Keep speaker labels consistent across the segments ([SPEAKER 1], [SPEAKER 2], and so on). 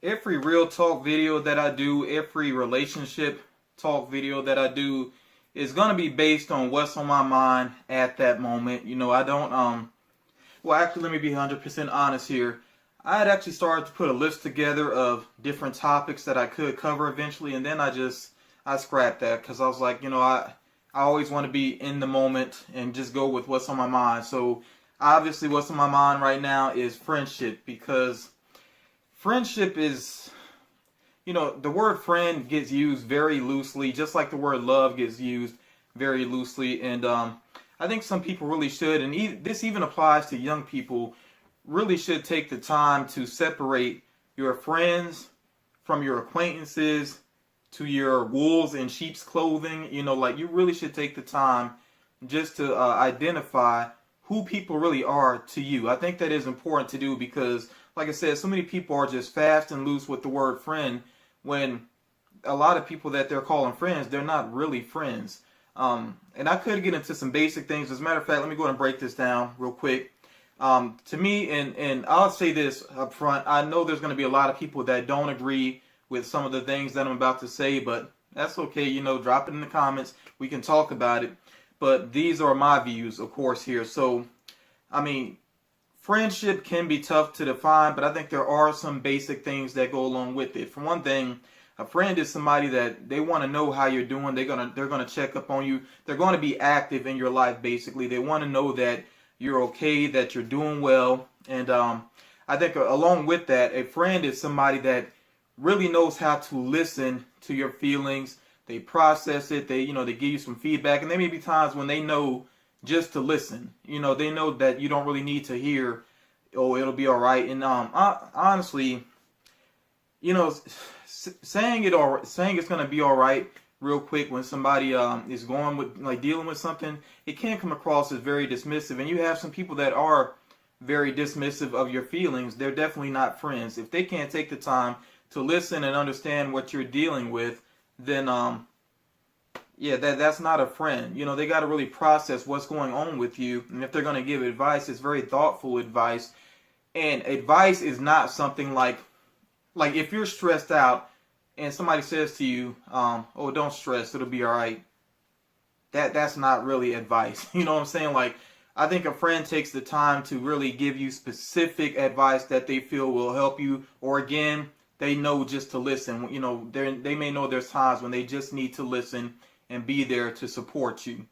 [SPEAKER 1] every real talk video that I do, every relationship talk video that I do is going to be based on what's on my mind at that moment. I don't, well, actually, let me be 100% honest here. I had actually started to put a list together of different topics that I could cover eventually, and then I scrapped that because I was like, I always want to be in the moment and just go with what's on my mind. So obviously what's on my mind right now is friendship, because friendship is, the word friend gets used very loosely, just like the word love gets used very loosely. And I think some people really should, and this even applies to young people, really should take the time to separate your friends from your acquaintances to your wolves in sheep's clothing. Like, you really should take the time just to identify who people really are to you. I think that is important to do because, like I said, so many people are just fast and loose with the word friend, when a lot of people that they're calling friends, they're not really friends. And I could get into some basic things. As a matter of fact, let me go ahead and break this down real quick. To me, and I'll say this up front, I know there's going to be a lot of people that don't agree with some of the things that I'm about to say, but that's okay. Drop it in the comments. We can talk about it. But these are my views, of course, here. So, friendship can be tough to define, but I think there are some basic things that go along with it. For one thing, a friend is somebody that they want to know how you're doing. They're gonna check up on you. They're going to be active in your life. Basically, they want to know that you're okay, that you're doing well. And I think along with that, a friend is somebody that really knows how to listen to your feelings. They process it. They give you some feedback, and there may be times when they know just to listen. They know that you don't really need to hear, "Oh, it'll be all right." And honestly, saying it's gonna be all right real quick when somebody is going with, like, dealing with something, it can come across as very dismissive. And you have some people that are very dismissive of your feelings. They're definitely not friends. If they can't take the time to listen and understand what you're dealing with, then that's not a friend. They got to really process what's going on with you, and if they're going to give advice, it's very thoughtful advice. And advice is not something like if you're stressed out and somebody says to you, "Oh, don't stress, it'll be all right." That's not really advice. You know what I'm saying? Like, I think a friend takes the time to really give you specific advice that they feel will help you, or again, they know just to listen. They may know there's times when they just need to listen and be there to support you.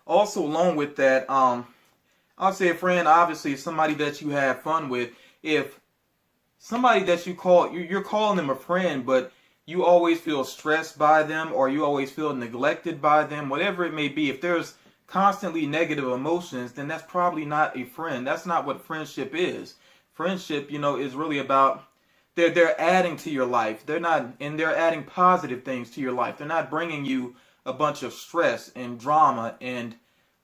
[SPEAKER 1] Also, along with that, I'll say a friend obviously is somebody that you have fun with. If somebody that you're calling them a friend, but you always feel stressed by them, or you always feel neglected by them, whatever it may be, if there's constantly negative emotions, then that's probably not a friend. That's not what friendship is. Friendship, is really about they're adding to your life. They're adding positive things to your life. They're not bringing you a bunch of stress and drama and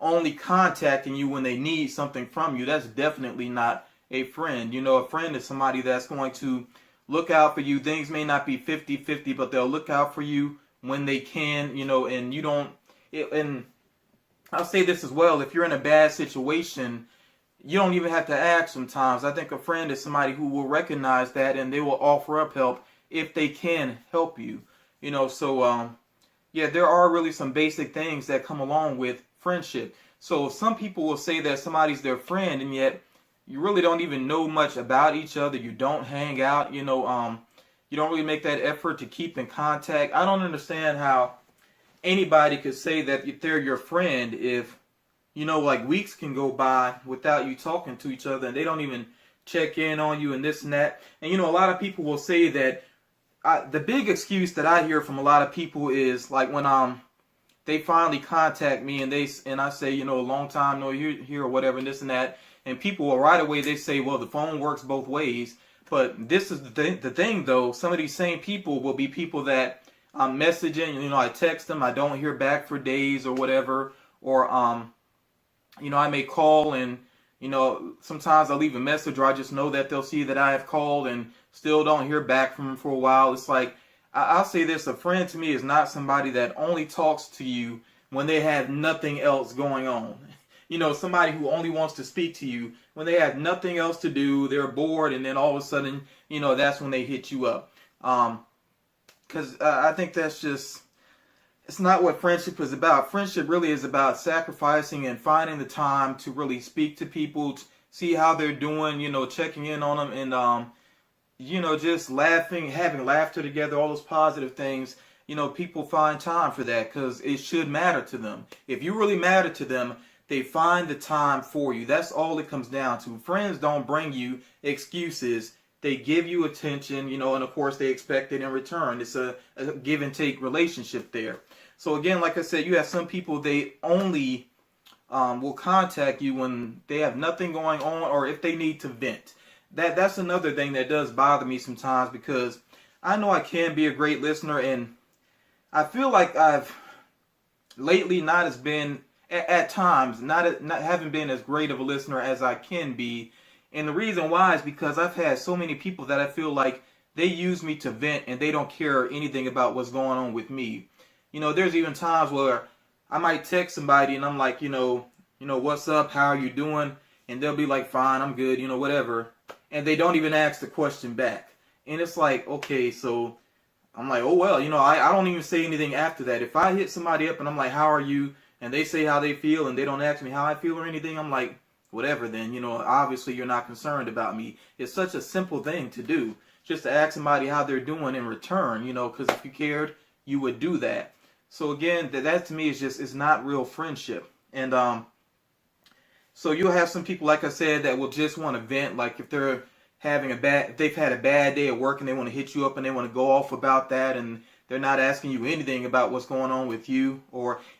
[SPEAKER 1] only contacting you when they need something from you. That's definitely not a friend. A friend is somebody that's going to look out for you. Things may not be 50-50, but they'll look out for you when they can, and you don't. And I'll say this as well: if you're in a bad situation, you don't even have to ask sometimes. I think a friend is somebody who will recognize that, and they will offer up help if they can help you. So there are really some basic things that come along with friendship. So some people will say that somebody's their friend, and yet you really don't even know much about each other. You don't hang out. You don't really make that effort to keep in contact. I don't understand how anybody could say that they're your friend if like weeks can go by without you talking to each other, and they don't even check in on you and this and that. And a lot of people will say that the big excuse that I hear from a lot of people is like when they finally contact me and I say, a long time no here or whatever and this and that, and people will right away they say, well, the phone works both ways. But this is the thing though, some of these same people will be people that I'm messaging, I text them, I don't hear back for days or whatever, or I may call and, sometimes I'll leave a message, or I just know that they'll see that I have called and still don't hear back from them for a while. It's like, I'll say this, a friend to me is not somebody that only talks to you when they have nothing else going on. somebody who only wants to speak to you when they have nothing else to do, they're bored, and then all of a sudden, that's when they hit you up. Because I think that's just, it's not what friendship is about. Friendship really is about sacrificing and finding the time to really speak to people, to see how they're doing, checking in on them, and just laughing, having laughter together, all those positive things. People find time for that because it should matter to them. If you really matter to them, they find the time for you. That's all it comes down to. Friends don't bring you excuses. They give you attention, and of course they expect it in return. It's a give and take relationship there. So again, like I said, you have some people, they only will contact you when they have nothing going on or if they need to vent. That's another thing that does bother me sometimes, because I know I can be a great listener, and I feel like I've lately not as been, at times, not haven't been as great of a listener as I can be. And the reason why is because I've had so many people that I feel like they use me to vent and they don't care anything about what's going on with me. There's even times where I might text somebody and I'm like, what's up? How are you doing? And they'll be like, fine, I'm good, whatever. And they don't even ask the question back. And it's like, okay, so I'm like, oh, well, I don't even say anything after that. If I hit somebody up and I'm like, how are you? And they say how they feel and they don't ask me how I feel or anything, I'm like, whatever then, obviously you're not concerned about me. It's such a simple thing to do, just to ask somebody how they're doing in return, because if you cared, you would do that. So again, that to me is just, it's not real friendship. And so you'll have some people, like I said, that will just want to vent, like if they're if they've had a bad day at work and they want to hit you up and they want to go off about that, and they're not asking you anything about what's going on with you.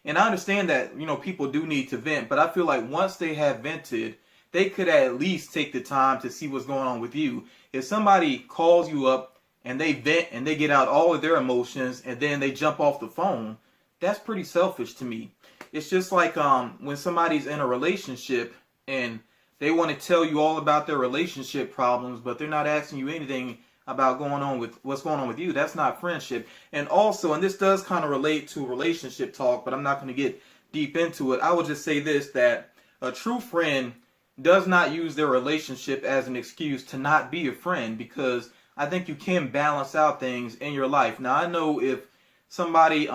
[SPEAKER 1] And I understand that, people do need to vent, but I feel like once they have vented, they could at least take the time to see what's going on with you. If somebody calls you up and they vent and they get out all of their emotions and then they jump off the phone, that's pretty selfish to me. It's just like when somebody's in a relationship and they want to tell you all about their relationship problems, but they're not asking you anything about what's going on with you. That's not friendship. And also, and this does kind of relate to relationship talk, but I'm not going to get deep into it. I will just say this, that a true friend does not use their relationship as an excuse to not be a friend, because I think you can balance out things in your life. Now, I know if somebody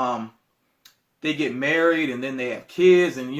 [SPEAKER 1] they get married and then they have kids, and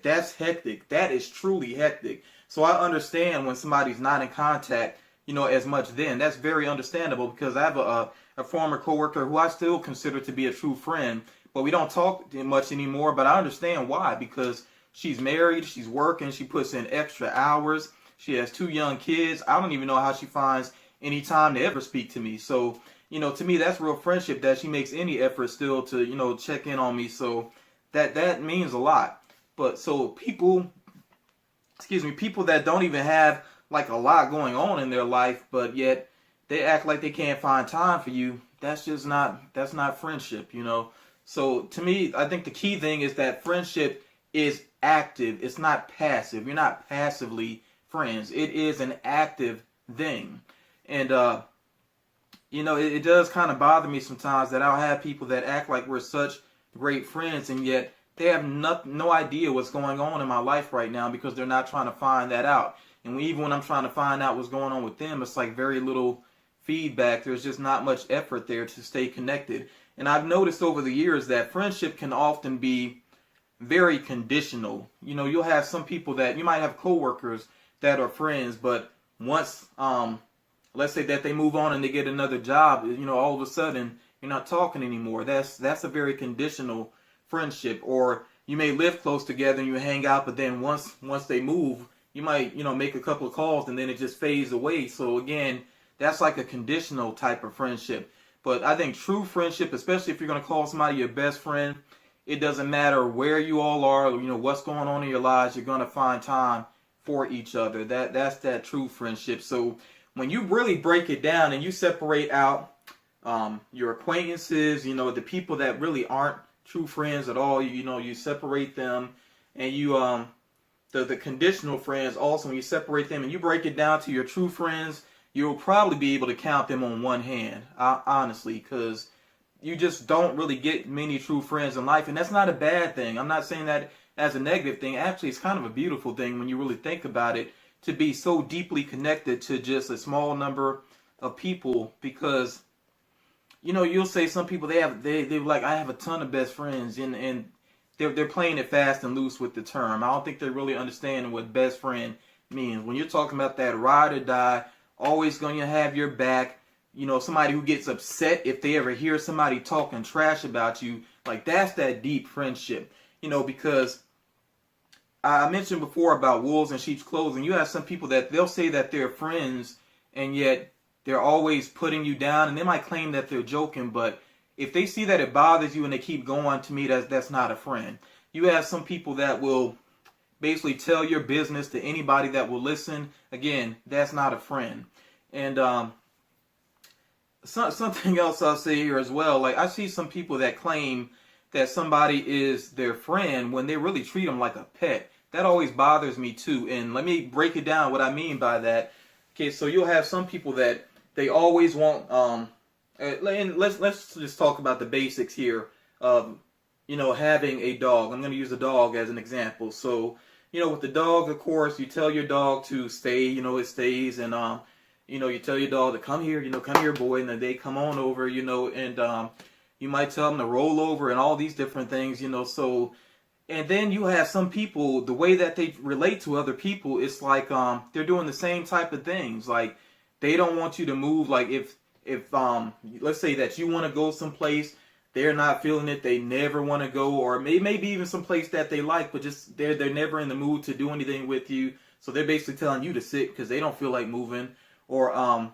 [SPEAKER 1] that's hectic. That is truly hectic. So I understand when somebody's not in contact as much then. That's very understandable, because I have a former coworker who I still consider to be a true friend, but we don't talk much anymore. But I understand why, because she's married, she's working, she puts in extra hours, she has 2 young kids. I don't even know how she finds any time to ever speak to me. So, to me, that's real friendship, that she makes any effort still to, check in on me. So that means a lot. But so people that don't even have like a lot going on in their life, but yet they act like they can't find time for you, that's not friendship, So to me, I think the key thing is that friendship is active. It's not passive. You're not passively friends. It is an active thing. And it does kind of bother me sometimes that I'll have people that act like we're such great friends, and yet they have no idea what's going on in my life right now, because they're not trying to find that out. And even when I'm trying to find out what's going on with them, it's like very little feedback. There's just not much effort there to stay connected. And I've noticed over the years that friendship can often be very conditional. You'll have some people that you might have coworkers that are friends, but once, let's say that they move on and they get another job, all of a sudden you're not talking anymore. That's a very conditional friendship. Or you may live close together and you hang out, but then once they move, you might, make a couple of calls and then it just fades away. So again, that's like a conditional type of friendship. But I think true friendship, especially if you're going to call somebody your best friend, it doesn't matter where you all are, what's going on in your lives, you're going to find time for each other. That's that true friendship. So when you really break it down and you separate out your acquaintances, the people that really aren't true friends at all, you separate them, and you the conditional friends also, when you separate them and you break it down to your true friends, you'll probably be able to count them on one hand, honestly, because you just don't really get many true friends in life. And that's not a bad thing. I'm not saying that as a negative thing. Actually, it's kind of a beautiful thing when you really think about it, to be so deeply connected to just a small number of people. Because you'll say some people, they like, I have a ton of best friends, and they're playing it fast and loose with the term. I don't think they really understand what best friend means. When you're talking about that ride or die, always going to have your back, somebody who gets upset if they ever hear somebody talking trash about you, like that's that deep friendship. Because I mentioned before about wolves in sheep's clothing. You have some people that they'll say that they're friends, and yet they're always putting you down, and they might claim that they're joking, but if they see that it bothers you and they keep going, to me, that's not a friend. You have some people that will basically tell your business to anybody that will listen. Again, that's not a friend. And something else I'll say here as well. Like, I see some people that claim that somebody is their friend when they really treat them like a pet. That always bothers me too. And let me break it down what I mean by that. Okay, so you'll have some people that they always want. And let's just talk about the basics here of having a dog. I'm going to use a dog as an example. So with the dog, of course, you tell your dog to stay. It stays, and you tell your dog to come here. Come here, boy, and then they come on over. And you might tell them to roll over and all these different things. So. And then you have some people, the way that they relate to other people, it's like they're doing the same type of things. Like, they don't want you to move. Like, if let's say that you want to go someplace, they're not feeling it, they never want to go, or maybe even someplace that they like, but just they're never in the mood to do anything with you. So they're basically telling you to sit because they don't feel like moving, or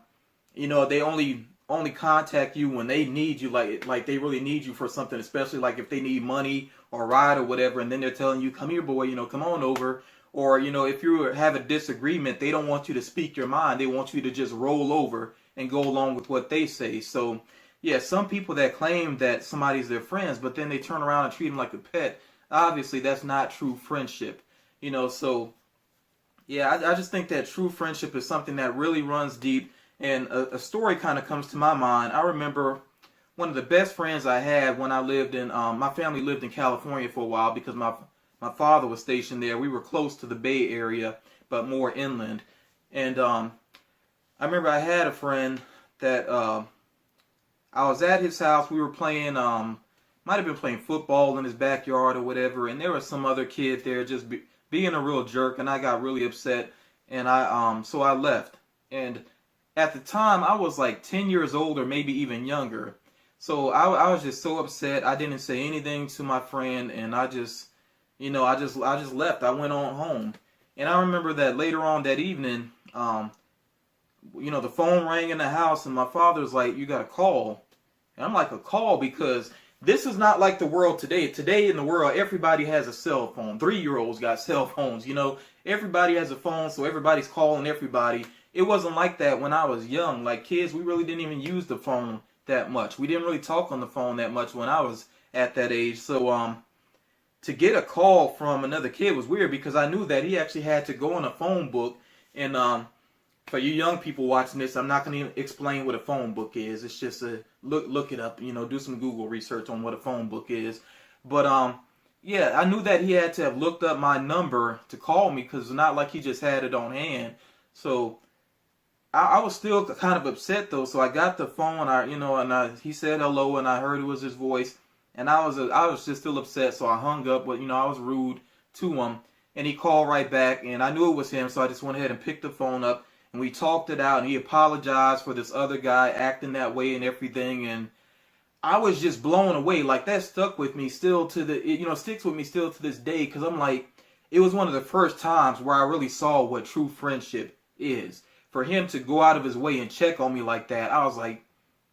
[SPEAKER 1] they only contact you when they need you, like they really need you for something, especially like if they need money or ride or whatever, and then they're telling you, come here, boy, come on over. Or if you have a disagreement, they don't want you to speak your mind, they want you to just roll over and go along with what they say. So yeah, some people that claim that somebody's their friends, but then they turn around and treat them like a pet, obviously that's not true friendship. So yeah, I just think that true friendship is something that really runs deep. And a story kind of comes to my mind. I remember one of the best friends I had when I lived in, my family lived in California for a while because my father was stationed there. We were close to the Bay Area, but more inland. And I remember I had a friend that I was at his house. We were playing, might have been playing football in his backyard or whatever. And there was some other kid there just being a real jerk. And I got really upset. And so I left. And at the time, I was like 10 years old or maybe even younger. So I was just so upset. I didn't say anything to my friend, and I just left. I went on home. And I remember that later on that evening, the phone rang in the house, and my father was like, you got a call. And I'm like, a call? Because this is not like the world today. Today in the world, everybody has a cell phone. 3-year-olds got cell phones. Everybody has a phone, so everybody's calling everybody. It wasn't like that when I was young. Like, kids, we really didn't even use the phone that much. We didn't really talk on the phone that much when I was at that age. So to get a call from another kid was weird because I knew that he actually had to go in a phone book. And for you young people watching this, I'm not going to explain what a phone book is. It's just a look it up, do some Google research on what a phone book is. But yeah, I knew that he had to have looked up my number to call me because it's not like he just had it on hand. So I was still kind of upset though. So I got the phone, he said hello, and I heard it was his voice, and I was just still upset. So I hung up, but I was rude to him, and he called right back, and I knew it was him, so I just went ahead and picked the phone up, and we talked it out, and he apologized for this other guy acting that way and everything, and I was just blown away. Like, that stuck with me still sticks with me still to this day, because I'm like, it was one of the first times where I really saw what true friendship is. For him to go out of his way and check on me like that, I was like,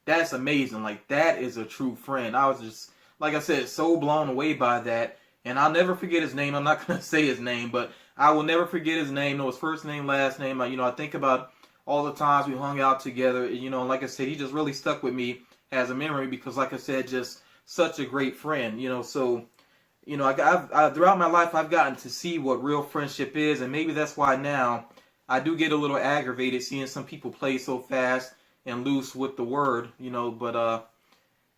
[SPEAKER 1] that's amazing. Like, that is a true friend. I was just, like I said, so blown away by that. And I'll never forget his name. I'm not going to say his name, but I will never forget his name. Know his first name, last name. I think about all the times we hung out together. Like I said, he just really stuck with me as a memory because, like I said, just such a great friend. So, I throughout my life, I've gotten to see what real friendship is. And maybe that's why now I do get a little aggravated seeing some people play so fast and loose with the word, but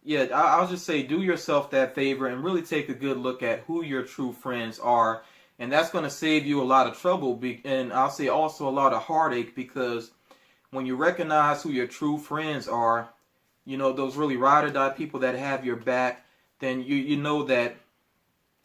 [SPEAKER 1] yeah, I'll just say do yourself that favor and really take a good look at who your true friends are. And that's going to save you a lot of trouble. And I'll say also a lot of heartache, because when you recognize who your true friends are, those really ride or die people that have your back, then you know that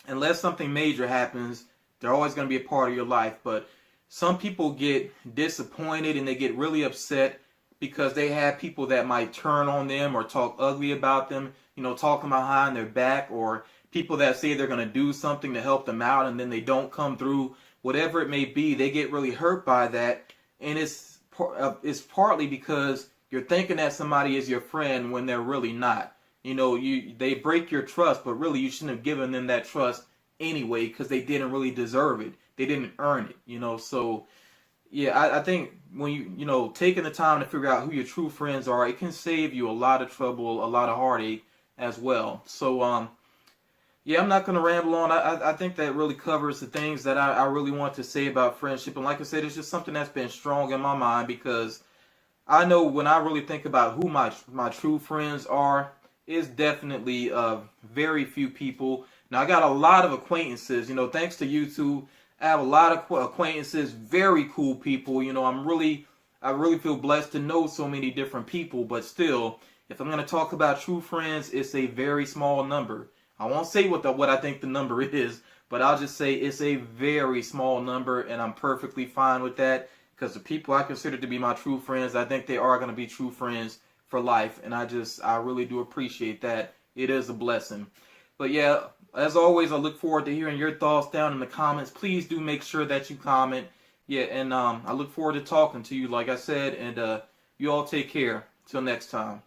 [SPEAKER 1] unless something major happens, they're always going to be a part of your life. But some people get disappointed and they get really upset because they have people that might turn on them or talk ugly about them, talking behind their back, or people that say they're going to do something to help them out and then they don't come through. Whatever it may be, they get really hurt by that. And it's partly because you're thinking that somebody is your friend when they're really not. They break your trust, but really you shouldn't have given them that trust anyway, because they didn't really deserve it. They didn't earn it. So yeah, I think when taking the time to figure out who your true friends are, it can save you a lot of trouble, a lot of heartache as well. So yeah, I'm not going to ramble on. I think that really covers the things that I really want to say about friendship. And like I said, it's just something that's been strong in my mind, because I know when I really think about who my true friends are, it's definitely very few people. Now, I got a lot of acquaintances. Thanks to YouTube, I have a lot of acquaintances, very cool people. I really feel blessed to know so many different people. But still, if I'm going to talk about true friends, it's a very small number. I won't say what I think the number is, but I'll just say it's a very small number, and I'm perfectly fine with that, because the people I consider to be my true friends, I think they are going to be true friends for life, and I really do appreciate that. It is a blessing. But yeah, as always, I look forward to hearing your thoughts down in the comments. Please do make sure that you comment. Yeah, and I look forward to talking to you, like I said, and you all take care. Till next time.